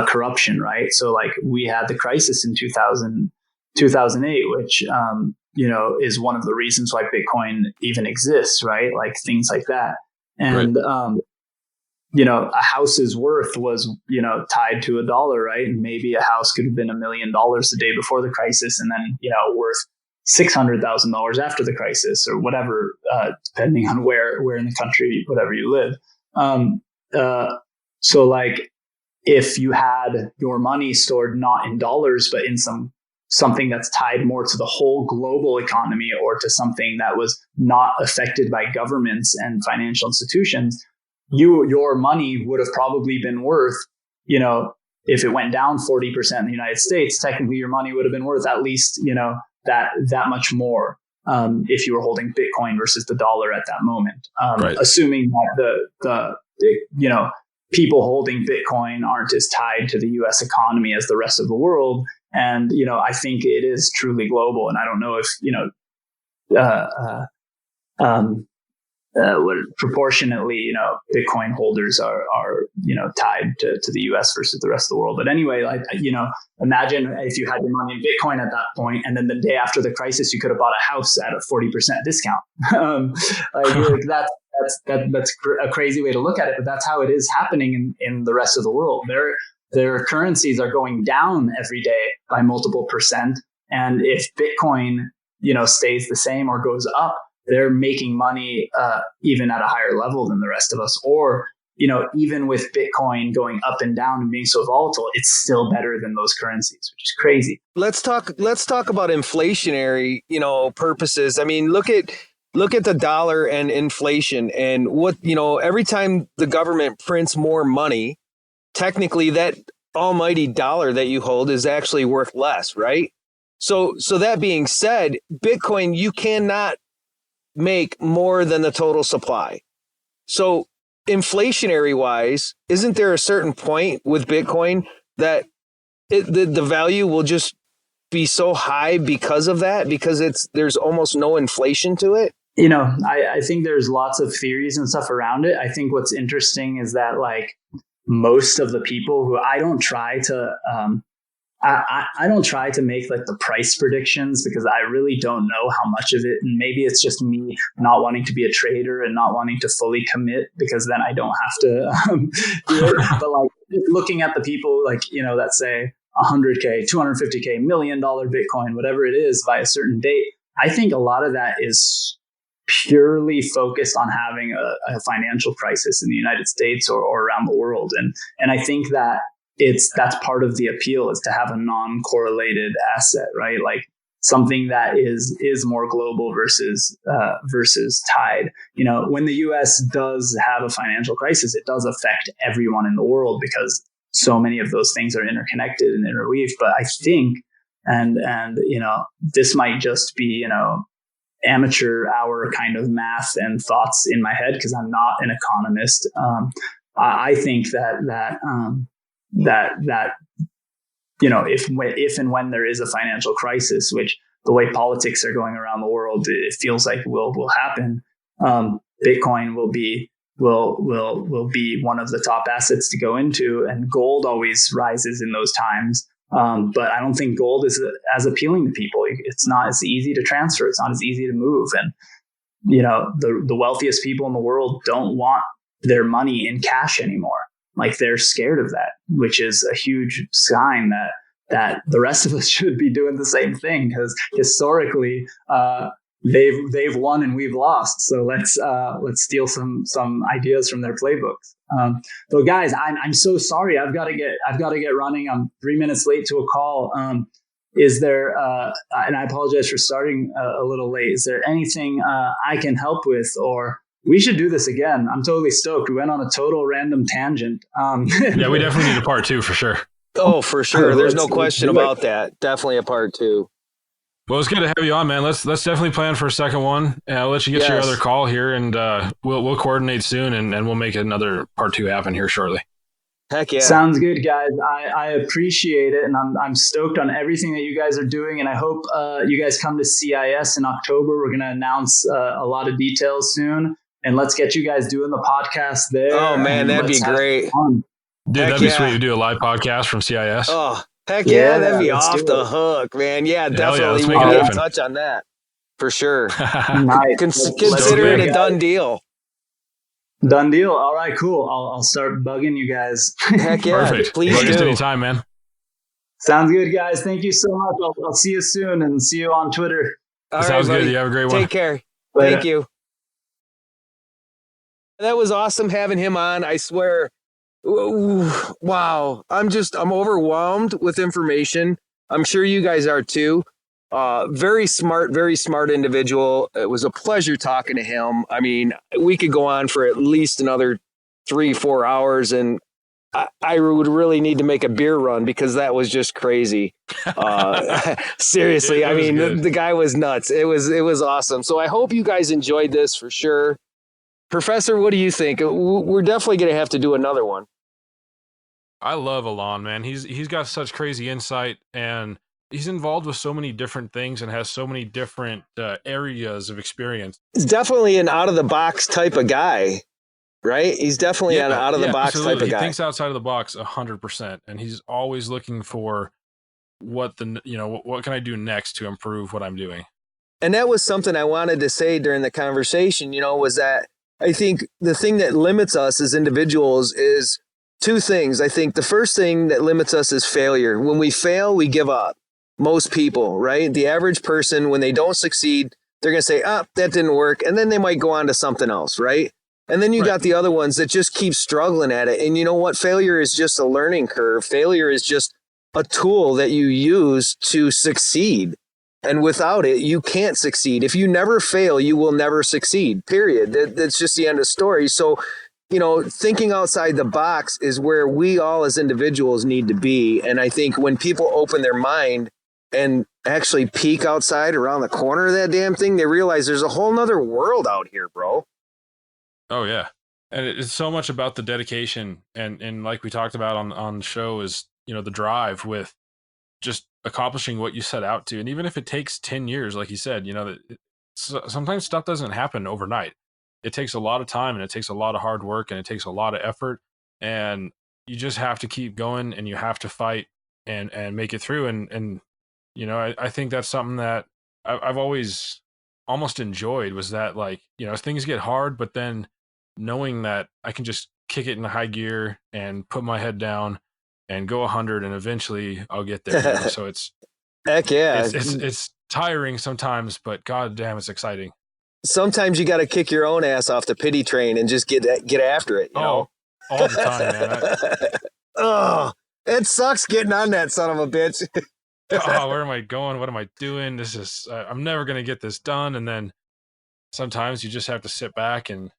[SPEAKER 5] corruption, right? So like we had the crisis in 2008, which is one of the reasons why Bitcoin even exists, right? Like things like that, and a house's worth was, tied to $1, right? And maybe a house could have been $1 million the day before the crisis, and then, worth $600,000 after the crisis, or whatever, depending on where in the country, whatever you live. So like, if you had your money stored not in dollars, but in something that's tied more to the whole global economy, or to something that was not affected by governments and financial institutions, your money would have probably been worth, if it went down 40% in the United States, technically your money would have been worth at least, that much more, if you were holding Bitcoin versus the dollar at that moment. Assuming that the people holding Bitcoin aren't as tied to the US economy as the rest of the world. And, I think it is truly global. And I don't know if, proportionately, Bitcoin holders are tied to the US versus the rest of the world. But anyway, like, imagine if you had your money in Bitcoin at that point, and then the day after the crisis, you could have bought a house at a 40% discount. That's a crazy way to look at it, but that's how it is happening in the rest of the world. Their currencies are going down every day by multiple percent. And if Bitcoin, stays the same or goes up, they're making money even at a higher level than the rest of us. Or, even with Bitcoin going up and down and being so volatile, it's still better than those currencies, which is crazy.
[SPEAKER 3] Let's talk about inflationary, purposes. I mean, look at the dollar and inflation, and what, every time the government prints more money, technically that almighty dollar that you hold is actually worth less, right? So that being said, Bitcoin, you cannot make more than the total supply. So inflationary wise, isn't there a certain point with Bitcoin that the value will just be so high because of that, because there's almost no inflation to it?
[SPEAKER 5] I think there's lots of theories and stuff around it. I think what's interesting is that, like, most of the people who I don't try to make like the price predictions, because I really don't know how much of it, and maybe it's just me not wanting to be a trader and not wanting to fully commit, because then I don't have to do it. But like, looking at the people, like, that say 100K, 250K, $1 million Bitcoin, whatever it is, by a certain date, I think a lot of that is purely focused on having a financial crisis in the United States or around the world. And I think that that's part of the appeal, is to have a non-correlated asset, right? Like something that is more global versus tied. When the US does have a financial crisis, it does affect everyone in the world, because so many of those things are interconnected and interweaved. But I think, and this might just be, amateur hour kind of math and thoughts in my head, because I'm not an economist. I think that if and when there is a financial crisis, which the way politics are going around the world, it feels like will happen, Bitcoin will be one of the top assets to go into, and gold always rises in those times. But I don't think gold is as appealing to people. It's not as easy to transfer. It's not as easy to move. And, the wealthiest people in the world don't want their money in cash anymore. like they're scared of that, which is a huge sign that the rest of us should be doing the same thing, because historically they've won and we've lost. So let's steal some ideas from their playbooks. So guys, I'm so sorry. I've got to get running. I'm 3 minutes late to a call. Is there, and I apologize for starting a little late, is there anything I can help with, or we should do this again? I'm totally stoked. We went on a total random tangent.
[SPEAKER 2] Yeah, we definitely need a part 2 for sure.
[SPEAKER 3] Oh, for sure. There's no question about that. Definitely a part 2.
[SPEAKER 2] Well, it's good to have you on, man. Let's definitely plan for a second one. I'll let you get your other call here, and we'll coordinate soon, and we'll make another part 2 happen here shortly.
[SPEAKER 3] Heck yeah.
[SPEAKER 5] Sounds good, guys. I appreciate it, and I'm stoked on everything that you guys are doing, and I hope you guys come to CIS in October. We're going to announce a lot of details soon, and let's get you guys doing the podcast there.
[SPEAKER 3] Oh, man, that'd be great.
[SPEAKER 2] Dude, that'd be sweet to do a live podcast from CIS.
[SPEAKER 3] Oh, heck yeah, that'd be off the hook, man. Yeah, definitely. We can get in touch on that for sure.
[SPEAKER 5] Nice.
[SPEAKER 3] Consider it a done deal.
[SPEAKER 5] Done deal. All right, cool. I'll start bugging you guys.
[SPEAKER 3] Heck yeah.
[SPEAKER 2] Perfect.
[SPEAKER 3] Please
[SPEAKER 2] do.
[SPEAKER 3] do.
[SPEAKER 2] Anytime, man.
[SPEAKER 5] Sounds good, guys. Thank you so much. I'll see you soon, and see you on Twitter.
[SPEAKER 2] Sounds good. You have a great one.
[SPEAKER 3] Take care.
[SPEAKER 5] Later.
[SPEAKER 3] Thank you. That was awesome having him on. I swear. Ooh, wow. I'm overwhelmed with information. I'm sure you guys are too. Very smart individual. It was a pleasure talking to him. I mean, we could go on for at least another 3-4 hours, and I would really need to make a beer run because that was just crazy. Seriously, I mean, the guy was nuts. It was awesome. So I hope you guys enjoyed this for sure. Professor, what do you think? We're definitely going to have to do another one.
[SPEAKER 2] I love Alon, man. He's got such crazy insight, and he's involved with so many different things and has so many different areas of experience.
[SPEAKER 3] He's definitely an out-of-the-box type of guy, right? He's definitely an out-of-the-box type of guy.
[SPEAKER 2] He thinks outside of the box 100%, and he's always looking for what can I do next to improve what I'm doing.
[SPEAKER 3] And that was something I wanted to say during the conversation, was that I think the thing that limits us as individuals is 2 things. I think the first thing that limits us is failure. When we fail, we give up. Most people, right? The average person, when they don't succeed, they're going to say, that didn't work. And then they might go on to something else, right? And then you got the other ones that just keep struggling at it. And you know what? Failure is just a learning curve. Failure is just a tool that you use to succeed. And without it, you can't succeed. If you never fail, you will never succeed, period. That's just the end of the story. So, thinking outside the box is where we all as individuals need to be. And I think when people open their mind and actually peek outside around the corner of that damn thing, they realize there's a whole nother world out here, bro.
[SPEAKER 2] Oh, yeah. And it's so much about the dedication. And like we talked about on the show is, the drive with just accomplishing what you set out to. And even if it takes 10 years, like you said, sometimes stuff doesn't happen overnight. It takes a lot of time, and it takes a lot of hard work, and it takes a lot of effort, and you just have to keep going, and you have to fight and make it through. And I think that's something that I've always almost enjoyed, was that, like, things get hard, but then knowing that I can just kick it in high gear and put my head down and go 100, and eventually I'll get there. So it's
[SPEAKER 3] heck yeah.
[SPEAKER 2] It's tiring sometimes, but god damn, it's exciting.
[SPEAKER 3] Sometimes you got to kick your own ass off the pity train and just get after it.
[SPEAKER 2] All the time, man.
[SPEAKER 3] It sucks getting on that son of a bitch.
[SPEAKER 2] Where am I going? What am I doing? This is I'm never gonna get this done. And then sometimes you just have to sit back and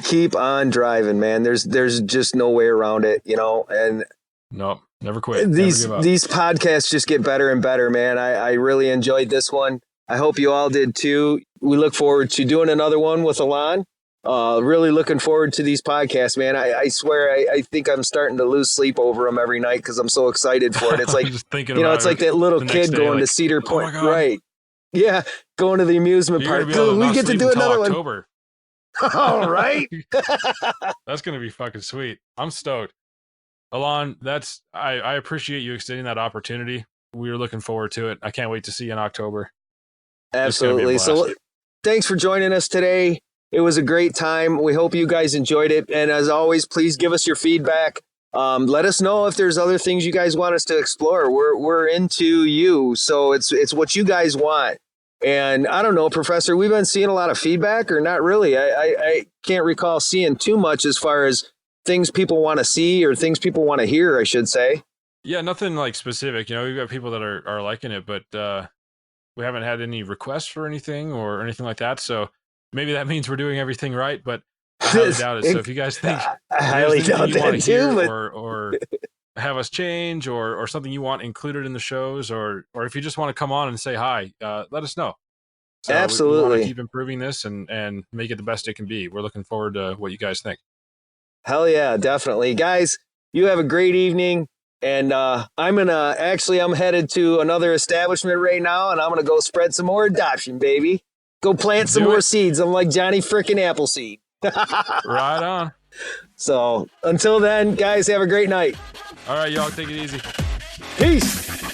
[SPEAKER 3] keep on driving, man. There's just no way around it, And
[SPEAKER 2] no, never quit.
[SPEAKER 3] These podcasts just get better and better, man. I really enjoyed this one. I hope you all did too. We look forward to doing another one with Alon. Really looking forward to these podcasts, man. I swear, I think I'm starting to lose sleep over them every night because I'm so excited for it. It's like,
[SPEAKER 2] just thinking
[SPEAKER 3] it's like that little kid going to Cedar Point, right? Yeah, going to the amusement park. Dude, we get to do another
[SPEAKER 2] October.
[SPEAKER 3] One. All right.
[SPEAKER 2] That's gonna be fucking sweet. I'm stoked. Alon, I appreciate you extending that opportunity. We were looking forward to it. I can't wait to see you in October.
[SPEAKER 3] Absolutely. So thanks for joining us today. It was a great time. We hope you guys enjoyed it. And as always, please give us your feedback. Let us know if there's other things you guys want us to explore. We're into you, so it's what you guys want. And I don't know, Professor, we've been seeing a lot of feedback, or not really. I can't recall seeing too much as far as things people want to see or things people want to hear, I should say.
[SPEAKER 2] Yeah, nothing like specific. We've got people that are liking it, but we haven't had any requests for anything or anything like that. So maybe that means we're doing everything right, but I highly doubt it. So if you guys think
[SPEAKER 3] I highly doubt that too, but...
[SPEAKER 2] or have us change or something you want included in the shows, or if you just want to come on and say hi, let us know. So
[SPEAKER 3] absolutely.
[SPEAKER 2] We want to keep improving this and make it the best it can be. We're looking forward to what you guys think.
[SPEAKER 3] Hell yeah, definitely. Guys, you have a great evening. And I'm headed to another establishment right now, and I'm going to go spread some more adoption, baby. Go plant some more seeds. I'm like Johnny frickin' Appleseed.
[SPEAKER 2] Right on.
[SPEAKER 3] So until then, guys, have a great night.
[SPEAKER 2] All right, y'all, take it easy.
[SPEAKER 3] Peace.